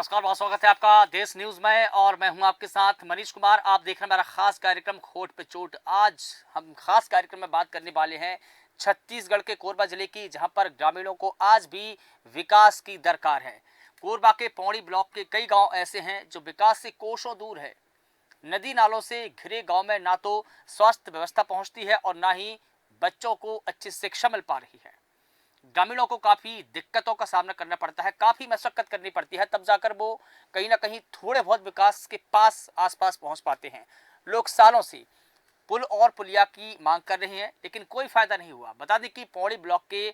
नमस्कार, बहुत स्वागत है आपका देश न्यूज में और मैं हूं आपके साथ मनीष कुमार। आप देख रहे हैं मेरा खास कार्यक्रम खोट पे चोट। आज हम खास कार्यक्रम में बात करने वाले हैं छत्तीसगढ़ के कोरबा जिले की, जहां पर ग्रामीणों को आज भी विकास की दरकार है। कोरबा के पौड़ी ब्लॉक के कई गांव ऐसे हैं जो विकास से कोसों दूर है। नदी नालों से घिरे गांव में ना तो स्वास्थ्य व्यवस्था पहुंचती है और ना ही बच्चों को अच्छी शिक्षा मिल पा रही है। ग्रामीणों को काफी दिक्कतों का सामना करना पड़ता है, काफी मशक्कत करनी पड़ती है, तब जाकर वो कहीं ना कहीं थोड़े बहुत विकास के पास आसपास पहुंच पाते हैं। लोग सालों से पुल और पुलिया की मांग कर रहे हैं, लेकिन कोई फायदा नहीं हुआ। बता दें कि पौड़ी ब्लॉक के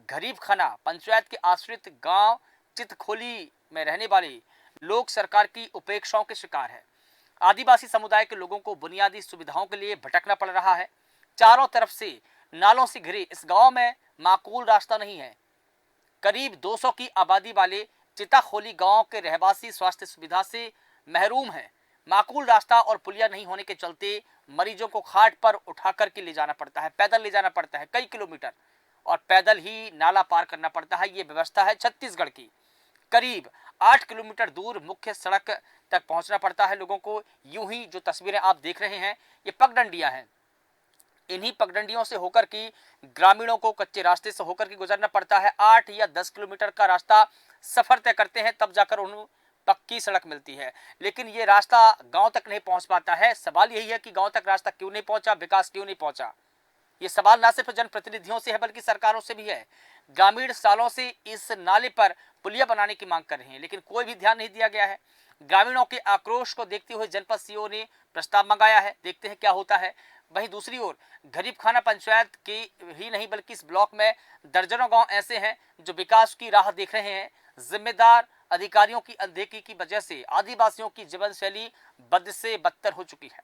गरीब खाना पंचायत के आश्रित गांव चितखोली में रहने वाले लोग सरकार की उपेक्षाओं के शिकार है। आदिवासी समुदाय के लोगों को बुनियादी सुविधाओं के लिए भटकना पड़ रहा है। चारों तरफ से नालों से घिरे इस गांव में माकूल रास्ता नहीं है। करीब 200 की आबादी वाले चिताखोली गांव के रहवासी स्वास्थ्य सुविधा से महरूम हैं। माकूल रास्ता और पुलिया नहीं होने के चलते मरीजों को खाट पर उठाकर के ले जाना पड़ता है, पैदल ले जाना पड़ता है कई किलोमीटर, और पैदल ही नाला पार करना पड़ता है। ये व्यवस्था है छत्तीसगढ़ की। करीब 8 किलोमीटर दूर मुख्य सड़क तक पहुंचना पड़ता है लोगों को। यूं ही जो तस्वीरें आप देख रहे हैं ये पगडंडियां हैं। इन्हीं पगडंडियों से होकर की ग्रामीणों को कच्चे रास्ते से होकर के गुजरना पड़ता है। 8 या 10 किलोमीटर का रास्ता सफर तय करते हैं, तब जाकर उन्हें पक्की सड़क मिलती है। लेकिन ये रास्ता गांव तक नहीं पहुंच पाता है। सवाल यही है कि गांव तक रास्ता क्यों नहीं पहुंचा, विकास क्यों नहीं पहुंचा। ये सवाल ना सिर्फ जनप्रतिनिधियों से है बल्कि सरकारों से भी है। ग्रामीण सालों से इस नाले पर पुलिया बनाने की मांग कर रहे हैं, लेकिन कोई भी ध्यान नहीं दिया गया है। ग्रामीणों के आक्रोश को देखते हुए जनपद सीओ ने प्रस्ताव मंगाया है, देखते हैं क्या होता है। वहीं दूसरी ओर गरीब खाना पंचायत के ही नहीं बल्कि इस ब्लॉक में दर्जनों गांव ऐसे हैं जो विकास की राह देख रहे हैं। जिम्मेदार अधिकारियों की अनदेखी की वजह से आदिवासियों की जीवन शैली बद से बदतर हो चुकी है।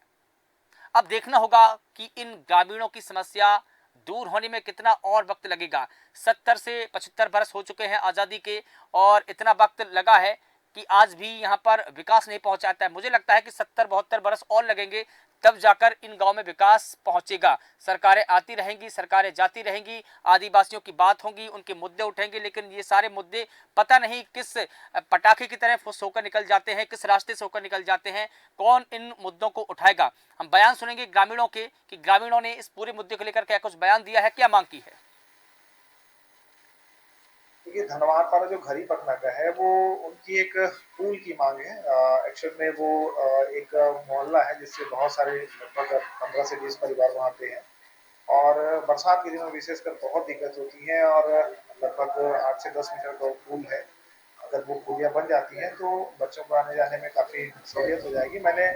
अब देखना होगा कि इन ग्रामीणों की समस्या दूर होने में कितना और वक्त लगेगा। 70 से 75 बरस हो चुके हैं आज़ादी के, और इतना वक्त लगा है कि आज भी यहाँ पर विकास नहीं पहुँचाता है। मुझे लगता है कि 70-72 बरस और लगेंगे, तब जाकर इन गांव में विकास पहुंचेगा। सरकारें आती रहेंगी, सरकारें जाती रहेंगी, आदिवासियों की बात होगी, उनके मुद्दे उठेंगे, लेकिन ये सारे मुद्दे पता नहीं किस पटाखे की तरह फुस होकर निकल जाते हैं, किस रास्ते से होकर निकल जाते हैं। कौन इन मुद्दों को उठाएगा। हम बयान सुनेंगे ग्रामीणों के कि ग्रामीणों ने इस पूरे मुद्दे को लेकर क्या कुछ बयान दिया है, क्या मांग की है। देखिए, धनवार पारा जो घरी पटना का है वो उनकी एक पुल की मांग है। एक्चुअल में वो एक मोहल्ला है जिससे बहुत सारे लगभग 15 से 20 परिवार वहाँ पे हैं, और बरसात के दिनों में विशेषकर बहुत दिक्कत होती है। और लगभग 8 से 10 मीटर का पुल है। अगर वो पुलिया बन जाती है तो बच्चों को आने जाने में काफ़ी सहूलियत हो जाएगी। मैंने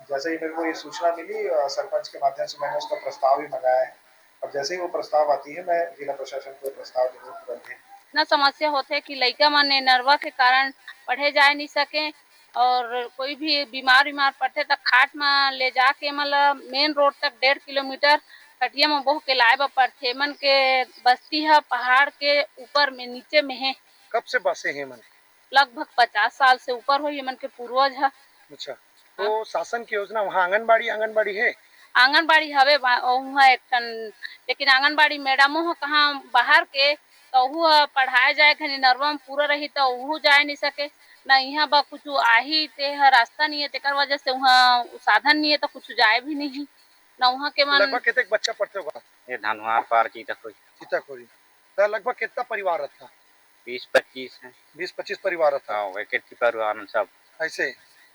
जैसे ही मेरे को ये सूचना मिली, सरपंच के माध्यम से मैंने उसका प्रस्ताव भी मंगाया है, और जैसे ही वो प्रस्ताव आती है मैं जिला प्रशासन को प्रस्ताव जरूर तुरंत भेज। इतना समस्या होथे कि लइका मन नरवा के कारण पढ़े जाए नहीं सके, और कोई भी बीमार पड़थे त खाट में ले जाके मतलब मेन रोड तक 1.5 किलोमीटर खटिया में बोह के लाए बर पड़थे। मन के बस्ती है पहाड़ के ऊपर में, नीचे में है। कब से बसे हैं मन? लगभग 50 साल से ऊपर हो। ये मन के पूर्वज है। अच्छा, तो शासन की योजना वहाँ आंगनबाड़ी है? आंगनबाड़ी हवे वहाँ एक ठन, लेकिन आंगनबाड़ी मैडमों हो कहाँ बाहर के, तो वह पढ़ाए जाए खनी नरवा में पूरा रही तो वह जाए नहीं सके ना। यहाँ बा कुछ आही ते रास्ता नहीं है, तेकर वजह से वहाँ साधन नहीं है तो कुछ जाए भी नहीं ना वहाँ के मन। लगभग कितने बच्चा पढ़ते होगा? ये धनवार पार सीताखोरी तो लगभग कितना परिवार था? 20-25 है। 20-25 परिवार था। हाँ, वेकेट परिवार में सब ऐसे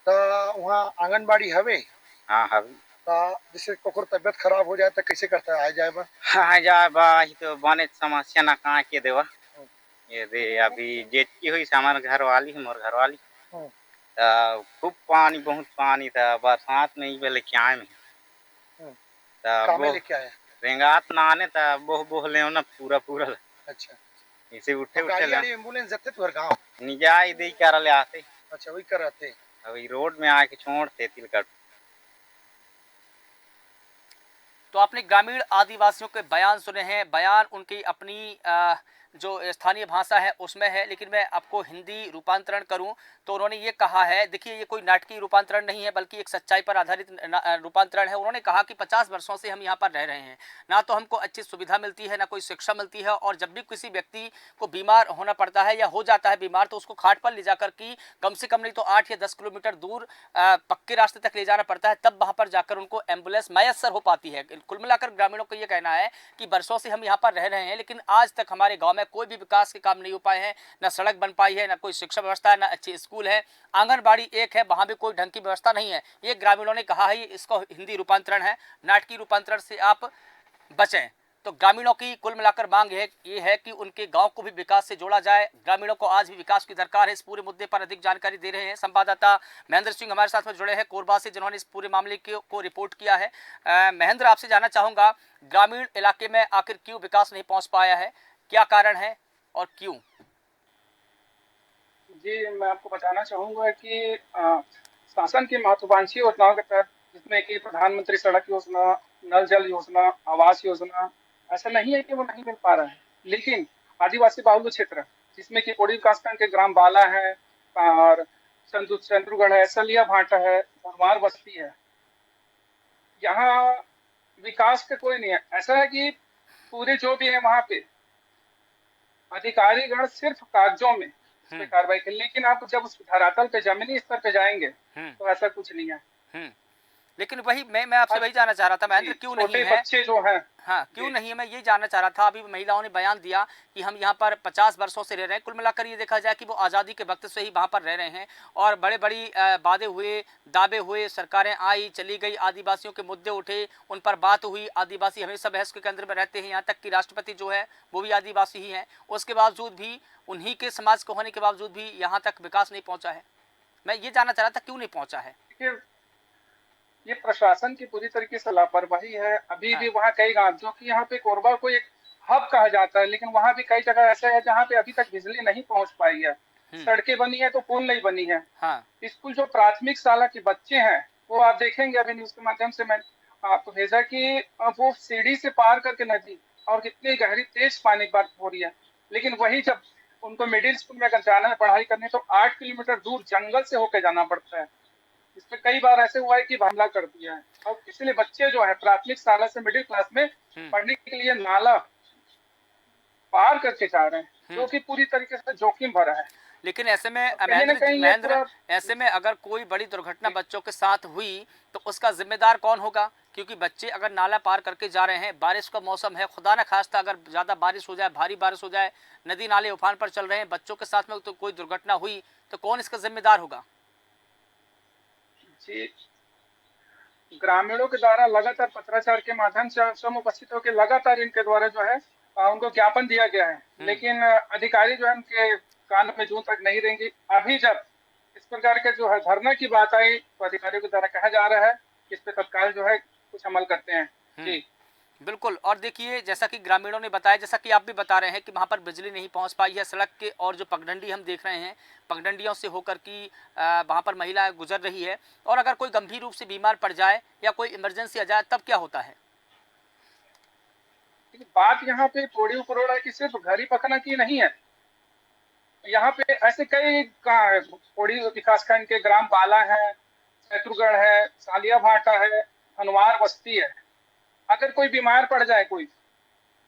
तो वहाँ आंगनबाड़ी हवे? हाँ हवे। तो जैसे कोकर तबियत खराब हो जाए तो कैसे करता है, आ जाए बा? हाँ जाए बा ही तो बने समस्या ना कहाँ के देवा। ये दे अभी जेठी हुई हमारे घर वाली है, मोर घर वाली खूब पानी, बहुत पानी था बरसात में ही बेले क्या में कामे लेके आया रेंगात नहाने था बोह बोह ले ना पूरा पूरा। अच्छा, इसे उठे तो उठे गाड़ी एम्बुलेंस जाते तुहर गाँव? निजाई दे कर ले आते। अच्छा, वही कर रहे थे। अभी रोड में आके छोड़ते तिलकट। तो आपने ग्रामीण आदिवासियों के बयान सुने हैं, बयान उनकी अपनी जो स्थानीय भाषा है उसमें है, लेकिन मैं आपको हिंदी रूपांतरण करूं तो उन्होंने ये कहा है, देखिए ये कोई नाटकीय रूपांतरण नहीं है बल्कि एक सच्चाई पर आधारित रूपांतरण है। उन्होंने कहा कि 50 वर्षों से हम यहाँ पर रह रहे हैं, ना तो हमको अच्छी सुविधा मिलती है, ना कोई शिक्षा मिलती है, और जब भी किसी व्यक्ति को बीमार होना पड़ता है या हो जाता है बीमार तो उसको खाट पर ले जाकर की कम से कम नहीं तो 8 या 10 किलोमीटर दूर पक्के रास्ते तक ले जाना पड़ता है, तब वहाँ पर जाकर उनको एम्बुलेंस मैसर हो पाती है। कुल मिलाकर ग्रामीणों को ये कहना है कि वर्षों से हम यहाँ पर रह रहे हैं, लेकिन आज तक हमारे गांव में कोई भी विकास के काम नहीं हो पाए हैं, ना सड़क बन पाई है, ना कोई शिक्षा व्यवस्था है, ना अच्छी स्कूल है, आंगनबाड़ी एक है, वहाँ भी कोई ढंग की व्यवस्था नहीं है। ये ग्रामीणों ने कहा है, इसका हिंदी रूपांतरण है, नाटकीय रूपांतरण से आप बचें। तो ग्रामीणों की कुल मिलाकर मांग ये है कि उनके गांव को भी विकास से जोड़ा जाए। ग्रामीणों को आज भी विकास की दरकार है। इस पूरे मुद्दे पर अधिक जानकारी दे रहे हैं संवाददाता महेंद्र सिंह हमारे साथ में जुड़े हैं कोरबा से, जिन्होंने इस पूरे मामले को रिपोर्ट किया है। महेंद्र, आपसे जानना चाहूँगा, ग्रामीण इलाके में आखिर क्यों विकास नहीं पहुँच पाया है, क्या कारण है और क्यों? जी, मैं आपको बताना चाहूँगा कि शासन की महत्वाकांक्षी योजनाओं के तहत, जिसमें कि प्रधानमंत्री सड़क योजना, नल जल योजना, आवास योजना, ऐसा नहीं है कि वो नहीं मिल पा रहा है, लेकिन आदिवासी बाहुल्य क्षेत्र, जिसमें कि कोड़ी विकासखंड के ग्राम बाला है और चंद्रगढ़ है, सलिया भाटा है, धनवार बस्ती है, यहाँ विकास का कोई नहीं है। ऐसा है कि पूरे जो भी है वहाँ पे अधिकारीगण सिर्फ कागजों में इस पे कार्रवाई कर, लेकिन आप जब उस धरातल पे जमीनी स्तर पे जाएंगे तो ऐसा कुछ नहीं है। लेकिन वही मैं आपसे वही जानना चाह रहा था महेंद्र, क्यों नहीं है बच्चे जो हैं, हाँ क्यों नहीं है, मैं ये जानना चाह रहा था। अभी महिलाओं ने बयान दिया कि हम यहाँ पर 50 वर्षों से रह रहे हैं। कुल मिलाकर ये देखा जाए कि वो आज़ादी के वक्त से ही वहाँ पर रह रहे हैं और बड़े बड़ी वादे हुए, दावे हुए, सरकारें आई चली गई, आदिवासियों के मुद्दे उठे, उन पर बात हुई। आदिवासी हमेशा बहस के केंद्र में रहते हैं, यहाँ तक कि राष्ट्रपति जो है वो भी आदिवासी ही हैं। उसके बावजूद भी, उन्हीं के समाज को होने के बावजूद भी यहाँ तक विकास नहीं पहुँचा है। मैं ये जानना चाह रहा था क्यों नहीं पहुँचा है। ये प्रशासन की पूरी तरीके से लापरवाही है। अभी भी वहाँ कई गांव, जो कि यहाँ पे कोरबा को एक हब कहा जाता है, लेकिन वहाँ भी कई जगह ऐसा है जहाँ पे अभी तक बिजली नहीं पहुँच पाई है। सड़कें बनी है तो पुल नहीं बनी है। स्कूल जो प्राथमिक शाला के बच्चे हैं, वो आप देखेंगे, अभी न्यूज के माध्यम से मैं आपको भेजा कि वो सीढ़ी से पार करके नदी, और कितनी गहरी तेज पानी की बात हो रही है, लेकिन वही जब उनको मिडिल स्कूल में अगर जाना है पढ़ाई करने तो 8 किलोमीटर दूर जंगल से होकर जाना पड़ता है। इसमें कई बार ऐसे हुआ है कि हमला कर दिया है, और इसलिए बच्चे जो है प्राथमिक शाला से मिडिल क्लास में पढ़ने के लिए नाला पार करके जा रहे हैं, जो कि पूरी तरीके से जोखिम भरा है। लेकिन ऐसे में महेंद्र, ऐसे में अगर कोई बड़ी दुर्घटना बच्चों के साथ हुई तो उसका जिम्मेदार कौन होगा? क्योंकि बच्चे अगर नाला पार करके जा रहे हैं, बारिश का मौसम है, खुदा न खास्ता अगर ज़्यादा बारिश हो जाए, भारी बारिश हो जाए, नदी नाले उफान पर चल रहे हैं, बच्चों के साथ में तो कोई दुर्घटना हुई तो कौन इसका जिम्मेदार होगा? जी, ग्रामीणों के द्वारा लगातार पत्राचार के माध्यम से स्वयं उपस्थित होकर लगातार इनके द्वारा जो है उनको ज्ञापन दिया गया है, लेकिन अधिकारी जो है उनके कान में जूं तक नहीं रहेंगी। अभी जब इस प्रकार के जो है धरना की बात आई तो अधिकारियों के द्वारा कहा जा रहा है कि इस पे तत्काल जो है कुछ अमल करते हैं। जी बिल्कुल। और देखिए, जैसा कि ग्रामीणों ने बताया, जैसा कि आप भी बता रहे हैं कि वहाँ पर बिजली नहीं पहुँच पाई है, सड़क के और जो पगडंडी हम देख रहे हैं, पगडंडियों से होकर की वहाँ पर महिला गुजर रही है, और अगर कोई गंभीर रूप से बीमार पड़ जाए या कोई इमरजेंसी आ जाए तब क्या होता है? बात यहाँ पे थोड़ी उपरोड़ है कि सिर्फ घर ही पकना की नहीं है। यहाँ पे ऐसे कई कोड़ी विकासखंड के ग्राम बाला है, चतुरगढ़ है, सालिया भाटा है, हनवार बस्ती है, अगर कोई बीमार पड़ जाए कोई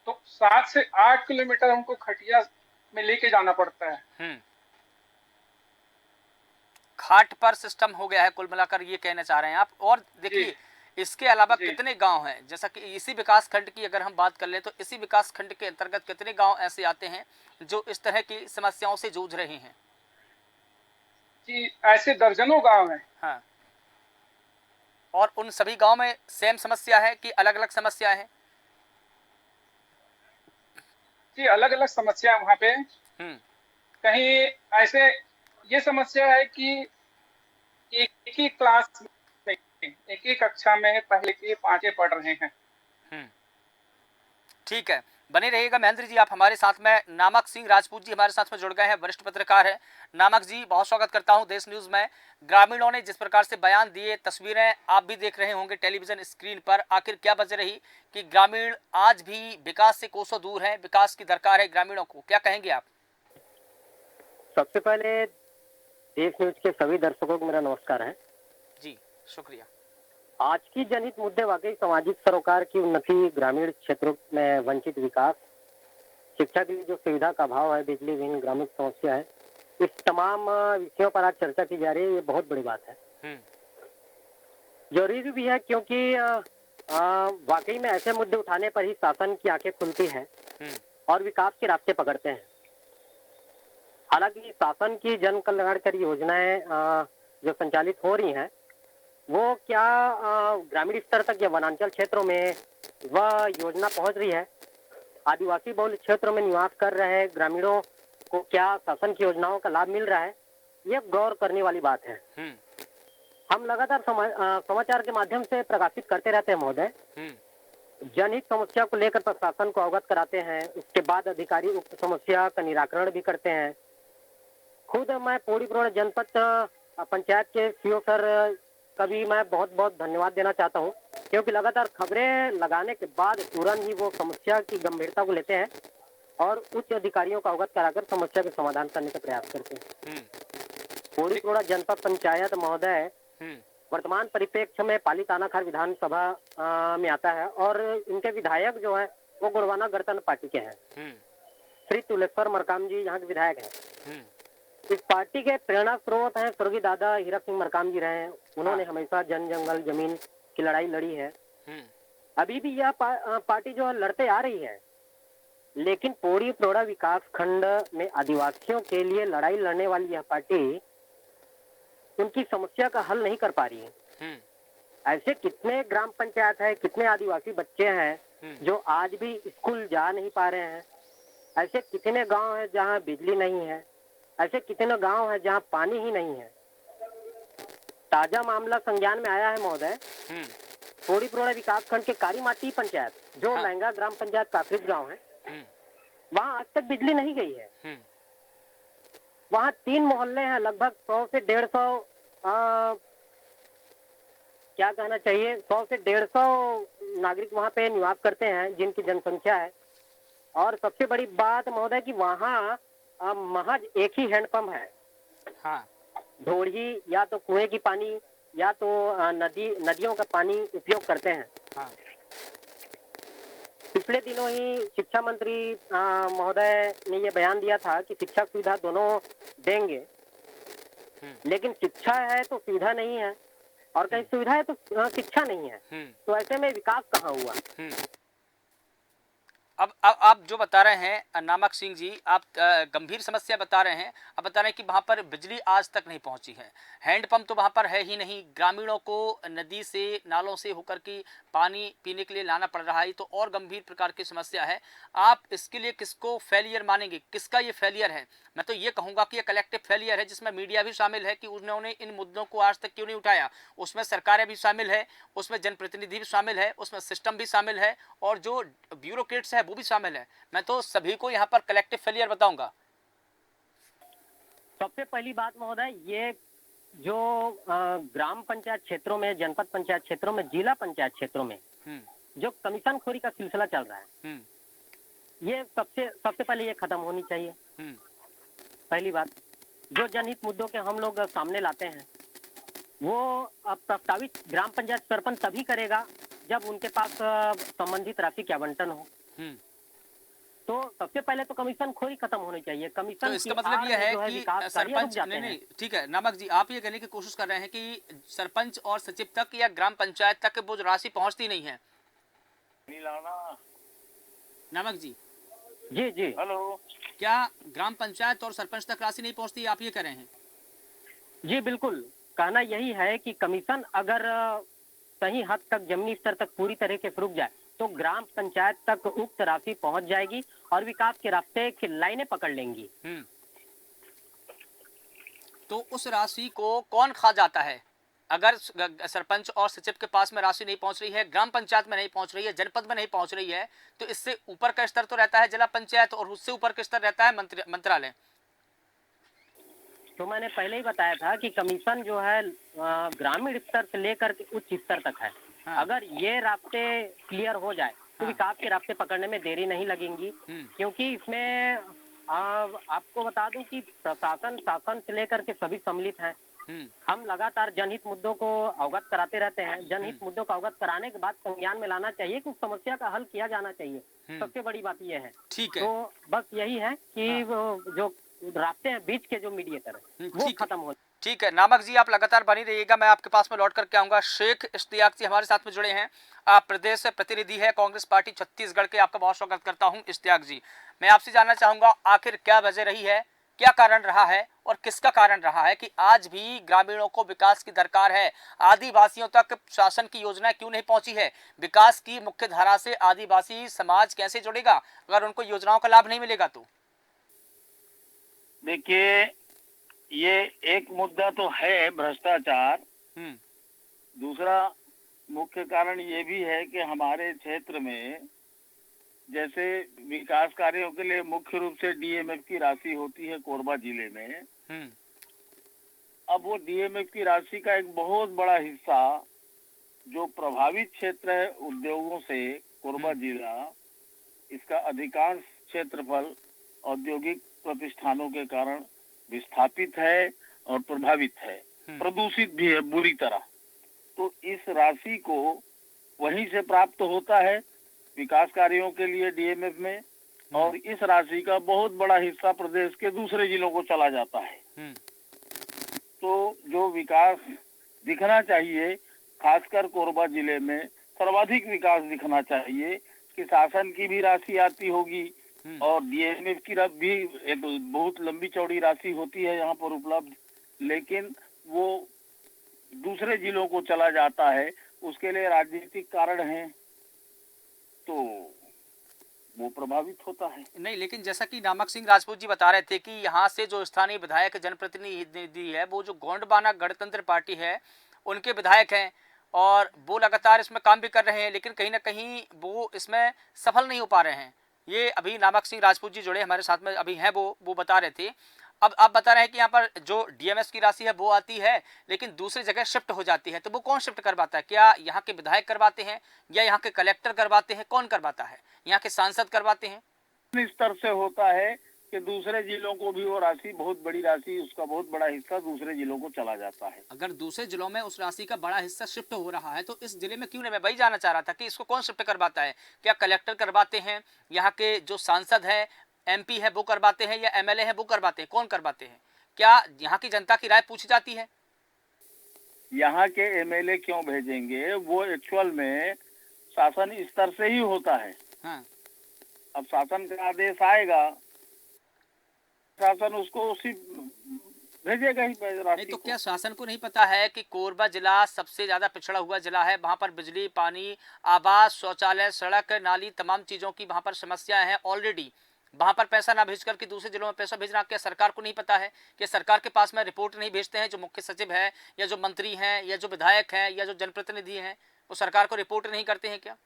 तो 7 से 8 किलोमीटर हमको खटिया में लेके जाना पड़ता है। खाट पर सिस्टम हो गया है, कुल मिलाकर ये कहना चाह रहे हैं आप। और देखिए, इसके अलावा कितने गांव हैं, जैसा कि इसी विकास खंड की अगर हम बात कर लें तो इसी विकास खंड के अंतर्गत कितने गांव ऐसे आते हैं जो इस तरह की समस्याओं से जूझ रहे हैं? जी, ऐसे दर्जनों गांव हैं। हाँ, और उन सभी गांव में सेम समस्या है कि अलग अलग समस्या है? जी, अलग अलग समस्या है वहाँ पे। कहीं ऐसे ये समस्या है कि एक ही क्लास में, एक ही कक्षा में पहले के 5 पढ़ रहे हैं। ठीक है। बने रहिएगा महेंद्र जी, आप हमारे साथ में। नामक सिंह राजपूत जी हमारे साथ में जुड़ गए हैं, वरिष्ठ पत्रकार हैं। नामक जी, बहुत स्वागत करता हूं देश न्यूज में। ग्रामीणों ने जिस प्रकार से बयान दिए, तस्वीरें आप भी देख रहे होंगे टेलीविजन स्क्रीन पर, आखिर क्या वजह रही कि ग्रामीण आज भी विकास से कोसों दूर है, विकास की दरकार है ग्रामीणों को, क्या कहेंगे आप? सबसे पहले देश न्यूज के सभी दर्शकों को मेरा नमस्कार है जी। शुक्रिया। आज की जनहित मुद्दे वाकई सामाजिक सरोकार की उन्नति, ग्रामीण क्षेत्रों में वंचित विकास, शिक्षा के लिए जो सुविधा का अभाव है, बिजली विहीन ग्रामीण समस्या है, इस तमाम विषयों पर आज चर्चा की जा रही है। ये बहुत बड़ी बात है, जरूरी भी है, क्योंकि वाकई में ऐसे मुद्दे उठाने पर ही शासन की आंखें खुलती हैं और विकास के रास्ते पकड़ते हैं। हालांकि शासन की जन कल्याणकारी योजनाएं जो संचालित हो रही हैं, वो क्या ग्रामीण स्तर तक या वनांचल क्षेत्रों में वह योजना पहुंच रही है? आदिवासी बहुल क्षेत्रों में निवास कर रहे ग्रामीणों को क्या शासन की योजनाओं का लाभ मिल रहा है? ये गौर करने वाली बात है। हम लगातार समाचार के माध्यम से प्रकाशित करते रहते हैं महोदय। जनहित समस्या को लेकर प्रशासन को अवगत कराते हैं, उसके बाद अधिकारी उक्त समस्या का निराकरण भी करते हैं। खुद मैं पौड़ी प्रोड़ा जनपद पंचायत के सीओ सर का भी मैं बहुत बहुत धन्यवाद देना चाहता हूं, क्योंकि लगातार खबरें लगाने के बाद तुरंत ही वो समस्या की गंभीरता को लेते हैं और उच्च अधिकारियों को अवगत कराकर समस्या के समाधान करने का प्रयास करते हैं। पौड़ी प्रोड़ा जनपद पंचायत महोदय वर्तमान परिप्रेक्ष्य में पाली तानाखार विधानसभा में आता है और इनके विधायक जो है वो गोंडवाना गणतंत्र पार्टी के हैं। श्री तुलेश्वर मरकाम जी यहाँ के विधायक हैं। इस पार्टी के प्रेरणा स्रोत हैं स्वर्गीय दादा हीरा सिंह मरकाम जी रहे हैं। उन्होंने हमेशा जन जंगल जमीन की लड़ाई लड़ी है। अभी भी यह पार्टी जो है लड़ते आ रही है, लेकिन पौड़ी प्रोड़ा विकास खंड में आदिवासियों के लिए लड़ाई लड़ने वाली यह पार्टी उनकी समस्या का हल नहीं कर पा रही है। ऐसे कितने ग्राम पंचायत है, कितने आदिवासी बच्चे हैं जो आज भी स्कूल जा नहीं पा रहे हैं। ऐसे कितने गांव है जहां बिजली नहीं है। ऐसे कितने गांव है जहां पानी ही नहीं है। ताजा मामला संज्ञान में आया है महोदय, पौड़ी प्रोड़ा विकास खंड के कारीमाटी पंचायत, जो महंगा ग्राम पंचायत काफरित गांव है, वहां आज तक बिजली नहीं गई है। वहाँ 3 मोहल्ले हैं, लगभग 100 से 150 क्या कहना चाहिए 100 से 150 नागरिक वहाँ पे निवास करते हैं, जिनकी जनसंख्या है। और सबसे बड़ी बात महोदय कि वहाँ महज एक ही हैंडपंप है। ढोड़ी या तो कुएं की पानी या तो नदियों का पानी उपयोग करते हैं। पिछले दिनों ही शिक्षा मंत्री महोदय ने ये बयान दिया था कि शिक्षा सुविधा दोनों देंगे, लेकिन शिक्षा है तो सुविधा नहीं है और कहीं सुविधा है तो शिक्षा नहीं है। तो ऐसे में विकास कहाँ हुआ? अब आप जो बता रहे हैं नामक सिंह जी, आप गंभीर समस्या बता रहे हैं। अब बता रहे हैं कि वहाँ पर बिजली आज तक नहीं पहुँची है, हैंडपंप तो वहाँ पर है ही नहीं, ग्रामीणों को नदी से नालों से होकर के पानी पीने के लिए लाना पड़ रहा है। तो और गंभीर प्रकार की समस्या है। आप इसके लिए किसको फेलियर मानेंगे? किसका ये फेलियर है? मैं तो ये कहूँगा कि ये कलेक्टिव फेलियर है, जिसमें मीडिया भी शामिल है कि उन्होंने इन मुद्दों को आज तक क्यों नहीं उठाया। उसमें सरकारें भी शामिल है, उसमें जनप्रतिनिधि भी शामिल है, उसमें सिस्टम भी शामिल है और जो ब्यूरोक्रेट्स है वो भी शामिल है। मैं तो सभी को यहाँ पर कलेक्टिव फेलियर बताऊंगा। सबसे पहली बात महोदय, ये जो ग्राम पंचायत क्षेत्रों में, जनपद पंचायत क्षेत्रों में, जिला पंचायत क्षेत्रों में जो कमीशन खोरी का सिलसिला चल रहा है, ये सबसे पहले ये खत्म होनी चाहिए। पहली बात, जो जनहित मुद्दों के हम लोग सामने लाते हैं वो अब प्रस्तावित ग्राम पंचायत सरपंच तभी करेगा जब उनके पास संबंधित राशि के आवंटन हो। तो सबसे पहले तो कमीशन खोरी खत्म होनी चाहिए। कमीशन तो इसका मतलब यह है कि सरपंच नहीं, ठीक है नामक जी, आप ये कहने की कोशिश कर रहे हैं कि सरपंच और सचिव तक या ग्राम पंचायत तक वो राशि पहुंचती नहीं है। नामक जी जी जी हेलो, क्या ग्राम पंचायत और सरपंच तक राशि नहीं पहुंचती, आप ये कह रहे हैं? जी बिल्कुल, कहना यही है कि कमीशन अगर सही हद तक जमीनी स्तर तक पूरी तरह से रुक जाए तो ग्राम पंचायत तक उक्त राशि पहुंच जाएगी और विकास के रास्ते की लाइनें पकड़ लेंगी। तो उस राशि को कौन खा जाता है? अगर सरपंच और सचिव के पास में राशि नहीं पहुंच रही है, ग्राम पंचायत में नहीं पहुंच रही है, जनपद में नहीं पहुंच रही है, तो इससे ऊपर का स्तर तो रहता है जिला पंचायत और उससे ऊपर का स्तर रहता है मंत्रालय। तो मैंने पहले ही बताया था कि कमीशन जो है ग्रामीण स्तर से लेकर के उच्च स्तर तक है। हाँ। अगर ये रास्ते क्लियर हो जाए तो हाँ। विकास के रास्ते पकड़ने में देरी नहीं लगेंगी, क्योंकि इसमें आपको बता दूं कि प्रशासन शासन से लेकर के सभी सम्मिलित हैं। हम लगातार जनहित मुद्दों को अवगत कराते रहते हैं। जनहित मुद्दों को अवगत कराने के बाद संज्ञान में लाना चाहिए कि उस समस्या का हल किया जाना चाहिए। सबसे बड़ी बात यह है। ठीक है। तो बस यही है कि वो जो रास्ते हैं बीच के जो मीडिएटर है वो खत्म हो। ठीक है नामक जी, आप लगातार बनी रहिएगा, मैं आपके पास में लौट करके आऊंगा। शेख इश्तियाक जी हमारे साथ में जुड़े हैं, आप प्रदेश से प्रतिनिधि है कांग्रेस पार्टी छत्तीसगढ़ के। आपका बहुत स्वागत करता हूं इश्तियाक जी। मैं आपसे जानना चाहूंगा आखिर क्या वजह रही है, क्या कारण रहा है और किसका कारण रहा है कि आज भी ग्रामीणों को विकास की दरकार है, आदिवासियों तक शासन की योजनाएं क्यों नहीं पहुंची है? विकास की मुख्य धारा से आदिवासी समाज कैसे जुड़ेगा अगर उनको योजनाओं का लाभ नहीं मिलेगा तो? देखिए, ये एक मुद्दा तो है भ्रष्टाचार। दूसरा मुख्य कारण ये भी है कि हमारे क्षेत्र में जैसे विकास कार्यों के लिए मुख्य रूप से डीएमएफ की राशि होती है कोरबा जिले में। अब वो डीएमएफ की राशि का एक बहुत बड़ा हिस्सा जो प्रभावित क्षेत्र है उद्योगों से, कोरबा जिला, इसका अधिकांश क्षेत्रफल औद्योगिक प्रतिष्ठानों के कारण विस्थापित है और प्रभावित है, प्रदूषित भी है बुरी तरह। तो इस राशि को वहीं से प्राप्त होता है विकास कार्यों के लिए डीएमएफ में, और इस राशि का बहुत बड़ा हिस्सा प्रदेश के दूसरे जिलों को चला जाता है। तो जो विकास दिखना चाहिए, खासकर कोरबा जिले में सर्वाधिक विकास दिखना चाहिए कि शासन की भी राशि आती होगी और डीएमएफ की भी एक बहुत लंबी चौड़ी राशि होती है यहाँ पर उपलब्ध, लेकिन वो दूसरे जिलों को चला जाता है। उसके लिए राजनीतिक कारण हैं, तो वो प्रभावित होता है। नहीं, लेकिन जैसा कि नामक सिंह राजपूत जी बता रहे थे कि यहाँ से जो स्थानीय विधायक जनप्रतिनिधि है वो जो गोंडवाना गणतंत्र पार्टी है उनके विधायक हैं और वो लगातार इसमें काम भी कर रहे हैं, लेकिन कहीं ना कहीं वो इसमें सफल नहीं हो पा रहे हैं। ये अभी नामक सिंह राजपूत जी जुड़े हमारे साथ में अभी हैं, वो बता रहे थे। अब आप बता रहे हैं कि यहाँ पर जो डीएमएस की राशि है वो आती है लेकिन दूसरी जगह शिफ्ट हो जाती है, तो वो कौन शिफ्ट करवाता है? क्या यहाँ के विधायक करवाते हैं या यहाँ के कलेक्टर करवाते हैं? कौन करवाता है? यहाँ के सांसद करवाते हैं? इस स्तर से होता है कि दूसरे जिलों को भी वो राशि, बहुत बड़ी राशि, उसका बहुत बड़ा हिस्सा दूसरे जिलों को चला जाता है। अगर दूसरे जिलों में उस राशि का बड़ा हिस्सा शिफ्ट हो रहा है तो इस जिले में क्यों नहीं? मैं वही जानना चाह रहा था कि इसको कौन शिफ्ट करवाता है? क्या कलेक्टर करवाते हैं, यहाँ के जो सांसद है, एमपी है वो करवाते हैं, या एमएलए है वो करवाते हैं? कौन करवाते हैं? क्या यहाँ की जनता की राय पूछी जाती है? यहाँ के एमएलए क्यों भेजेंगे? वो एक्चुअल में शासन स्तर से ही होता है। हाँ। अब शासन का आदेश आएगा, शासन उसको उसी भेजेगा ही। नहीं तो क्या शासन को नहीं पता है कि कोरबा जिला सबसे ज्यादा पिछड़ा हुआ जिला है? वहाँ पर बिजली, पानी, आवास, शौचालय, सड़क, नाली, तमाम चीजों की वहाँ पर समस्याएं हैं ऑलरेडी। वहाँ पर पैसा ना भेज करके दूसरे जिलों में पैसा भेजना क्या सरकार को नहीं पता है? कि सरकार के पास में रिपोर्ट नहीं भेजते हैं जो मुख्य सचिव है या जो मंत्री हैं या जो विधायक हैं या जो जनप्रतिनिधि हैं, वो सरकार को रिपोर्ट नहीं करते हैं क्या?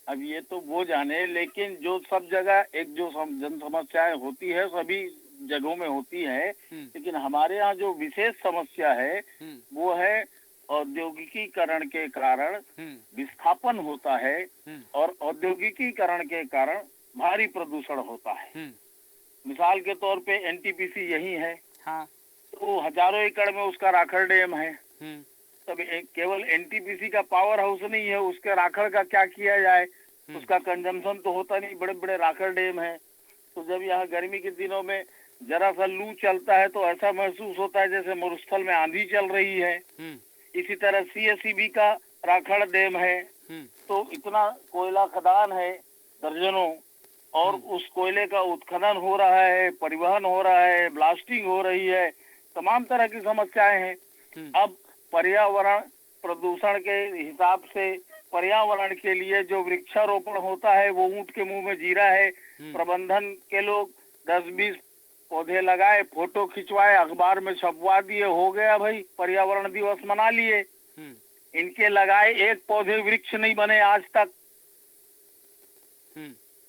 अब ये तो वो जाने, लेकिन जो सब जगह एक जो जन समस्याएं होती है सभी जगहों में होती है, लेकिन हमारे यहाँ जो विशेष समस्या है वो है औद्योगिकीकरण के कारण विस्थापन होता है और औद्योगिकीकरण के कारण भारी प्रदूषण होता है। मिसाल के तौर पे एनटीपीसी यही है। हाँ। तो हजारों एकड़ में उसका राखड़ डैम है। तब केवल एनटीपीसी का पावर हाउस नहीं है, उसके राखड़ का क्या किया जाए? उसका कंजम्पशन तो होता नहीं, बड़े बड़े राखड़ डैम है। तो जब यहाँ गर्मी के दिनों में जरा सा लू चलता है तो ऐसा महसूस होता है जैसे मरुस्थल में आंधी चल रही है। इसी तरह सीएसईबी का राखड़ डैम है। तो इतना कोयला खदान है दर्जनों, और उस कोयले का उत्खनन हो रहा है, परिवहन हो रहा है, ब्लास्टिंग हो रही है, तमाम तरह की समस्याएं हैं। अब पर्यावरण प्रदूषण के हिसाब से पर्यावरण के लिए जो वृक्षारोपण होता है वो ऊंट के मुंह में जीरा है। प्रबंधन के लोग 10-20 पौधे लगाए, फोटो खिंचवाए, अखबार में छपवा दिए, हो गया भाई, पर्यावरण दिवस मना लिए। इनके लगाए एक पौधे वृक्ष नहीं बने आज तक।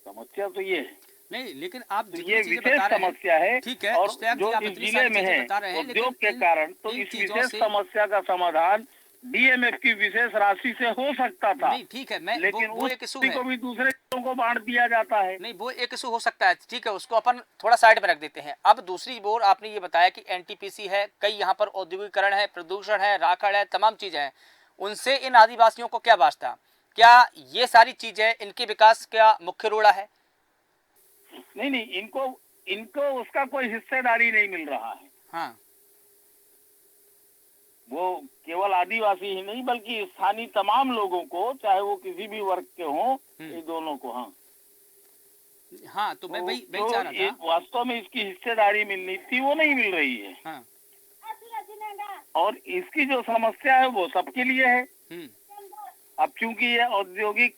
समस्या तो ये है। नहीं, लेकिन आप तो जितनी ये चीजें विशेष बता रहे हैं, समस्या है। ठीक है, और इश्तियाक जी, जो आप इस इतनी जिले सारी में चीजें है बता रहे हैं, उद्योग लेकिन के कारण, तो इन इस चीजों विशेष से समस्या का समाधान डीएमएफ की विशेष राशि से हो सकता था। नहीं, ठीक है, मैं लेकिन वो एक इशू उसी है, को भी दूसरे लोगों को बांट दिया जाता है। नहीं वो एक इशू हो सकता है, ठीक है, उसको अपन थोड़ा साइड में रख देते हैं। अब दूसरी ओर आपने ये बताया कि एनटीपीसी है, कई यहाँ पर औद्योगिकरण है, प्रदूषण है, राखड़ है, तमाम चीजें हैं, उनसे इन आदिवासियों को क्या वास्ता? क्या ये सारी चीजें इनके विकास का मुख्य रोड़ा है? नहीं, इनको उसका कोई हिस्सेदारी नहीं मिल रहा है। हाँ, वो केवल आदिवासी ही नहीं बल्कि स्थानीय तमाम लोगों को, चाहे वो किसी भी वर्ग के हों, ये दोनों को। हाँ, तो मैं वही तो चाह रहा था, वास्तव में इसकी हिस्सेदारी मिलनी थी, वो नहीं मिल रही है। हाँ, और इसकी जो समस्या है वो सबके लिए है। अब चूंकि ये औद्योगिक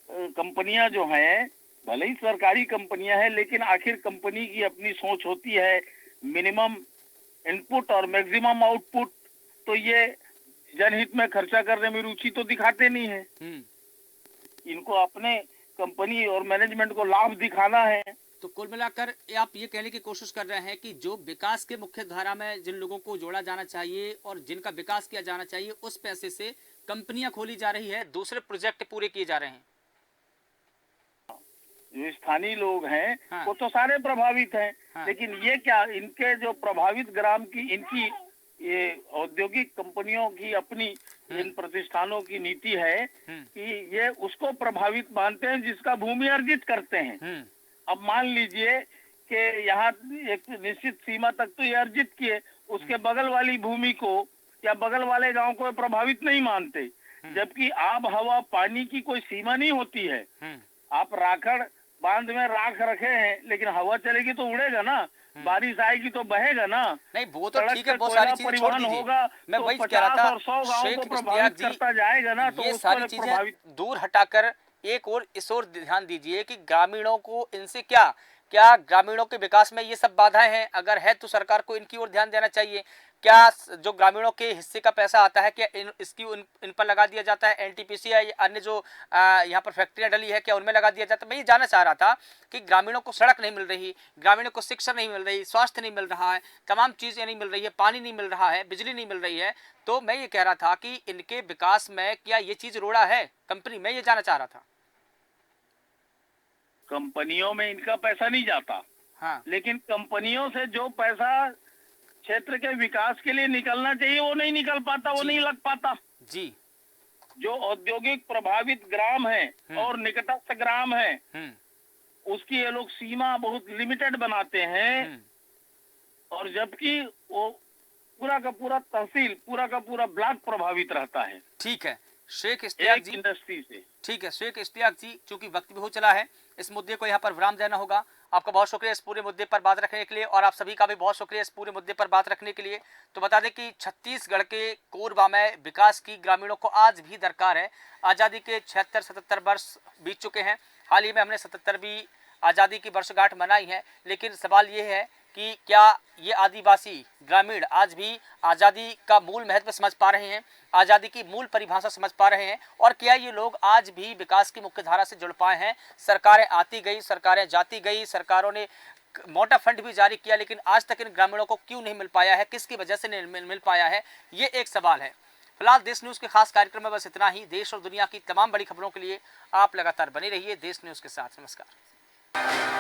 कंपनियां जो हैं, भले ही सरकारी कंपनियां हैं, लेकिन आखिर कंपनी की अपनी सोच होती है, मिनिमम इनपुट और मैक्सिमम आउटपुट। तो ये जनहित में खर्चा करने में रुचि तो दिखाते नहीं है। इनको अपने कंपनी और मैनेजमेंट को लाभ दिखाना है। तो कुल मिलाकर आप ये कहने की कोशिश कर रहे हैं कि जो विकास के मुख्य धारा में जिन लोगों को जोड़ा जाना चाहिए और जिनका विकास किया जाना चाहिए, उस पैसे से कंपनियां खोली जा रही है, दूसरे प्रोजेक्ट पूरे किए जा रहे हैं। जो स्थानीय लोग हैं, हाँ, वो तो सारे प्रभावित हैं। हाँ, लेकिन ये क्या, इनके जो प्रभावित ग्राम की, इनकी ये औद्योगिक कंपनियों की अपनी, इन प्रतिष्ठानों की नीति है कि ये उसको प्रभावित मानते हैं जिसका भूमि अर्जित करते हैं। अब मान लीजिए कि यहाँ एक निश्चित सीमा तक तो ये अर्जित किए, उसके बगल वाली भूमि को या बगल वाले गांव को प्रभावित नहीं मानते। जबकि आब हवा पानी की कोई सीमा नहीं होती है। आप राखड़ बांध में राख रखे हैं, लेकिन हवा चलेगी तो उड़ेगा ना, बारिश आएगी तो बहेगा ना। नहीं वो तो ठीक है, बहुत सारी चीजें छोड़ दीजिए, होगा, मैं तो वही कह रहा 50 था, और 100 गांवों शेख को इश्तियाक प्रभावित जी, करता जाएगा ना, तो ये उस सारी पर चीजें प्रभावित। दूर हटाकर एक और इस ओर ध्यान दीजिए कि ग्रामीणों को इनसे क्या ग्रामीणों के विकास में ये सब बाधाएं हैं? अगर है तो सरकार को इनकी ओर ध्यान देना चाहिए। क्या जो ग्रामीणों के हिस्से का पैसा आता है, क्या इन पर लगा दिया जाता है? एनटीपीसी है, अन्य जो यहाँ पर फैक्ट्रियां डली है, क्या उनमें लगा दिया जाता है? मैं ये जानना चाह रहा था कि ग्रामीणों को सड़क नहीं मिल रही, ग्रामीणों को शिक्षा नहीं मिल रही, स्वास्थ्य नहीं मिल रहा है, तमाम चीजें नहीं मिल रही है, पानी नहीं मिल रहा है, बिजली नहीं मिल रही है, तो मैं ये कह रहा था कि इनके विकास में क्या ये चीज रोड़ा है कंपनी? मैं ये जानना चाह रहा था। कंपनियों में इनका पैसा नहीं जाता। हाँ, लेकिन कंपनियों से जो पैसा क्षेत्र के विकास के लिए निकलना चाहिए वो नहीं निकल पाता, वो नहीं लग पाता जी। जो औद्योगिक प्रभावित ग्राम है और निकटस्थ ग्राम है, उसकी ये लोग सीमा बहुत लिमिटेड बनाते हैं। और जबकि वो पूरा का पूरा तहसील, पूरा का पूरा ब्लॉक प्रभावित रहता है। ठीक है शेख इश्तियाक जी, इंडस्ट्री से। ठीक है शेख इश्तियाक जी, चूंकि वक्त भी हो चला है, इस मुद्दे को यहाँ पर विराम देना होगा। आपका बहुत शुक्रिया इस पूरे मुद्दे पर बात रखने के लिए, और आप सभी का भी बहुत शुक्रिया इस पूरे मुद्दे पर बात रखने के लिए। तो बता दें कि छत्तीसगढ़ के कोरबा में विकास की ग्रामीणों को आज भी दरकार है। आज़ादी के 76-77 वर्ष बीत चुके हैं। हाल ही में हमने 77वीं आज़ादी की वर्षगांठ मनाई है, लेकिन सवाल ये है कि क्या ये आदिवासी ग्रामीण आज भी आज़ादी का मूल महत्व समझ पा रहे हैं, आज़ादी की मूल परिभाषा समझ पा रहे हैं, और क्या ये लोग आज भी विकास की मुख्य धारा से जुड़ पाए हैं? सरकारें आती गई, सरकारें जाती गई, सरकारों ने मोटा फंड भी जारी किया, लेकिन आज तक इन ग्रामीणों को क्यों नहीं मिल पाया है? किसकी वजह से नहीं मिल पाया है? ये एक सवाल है। फिलहाल देश न्यूज़ के खास कार्यक्रम में बस इतना ही। देश और दुनिया की तमाम बड़ी खबरों के लिए आप लगातार बने रहिए देश न्यूज़ के साथ। नमस्कार।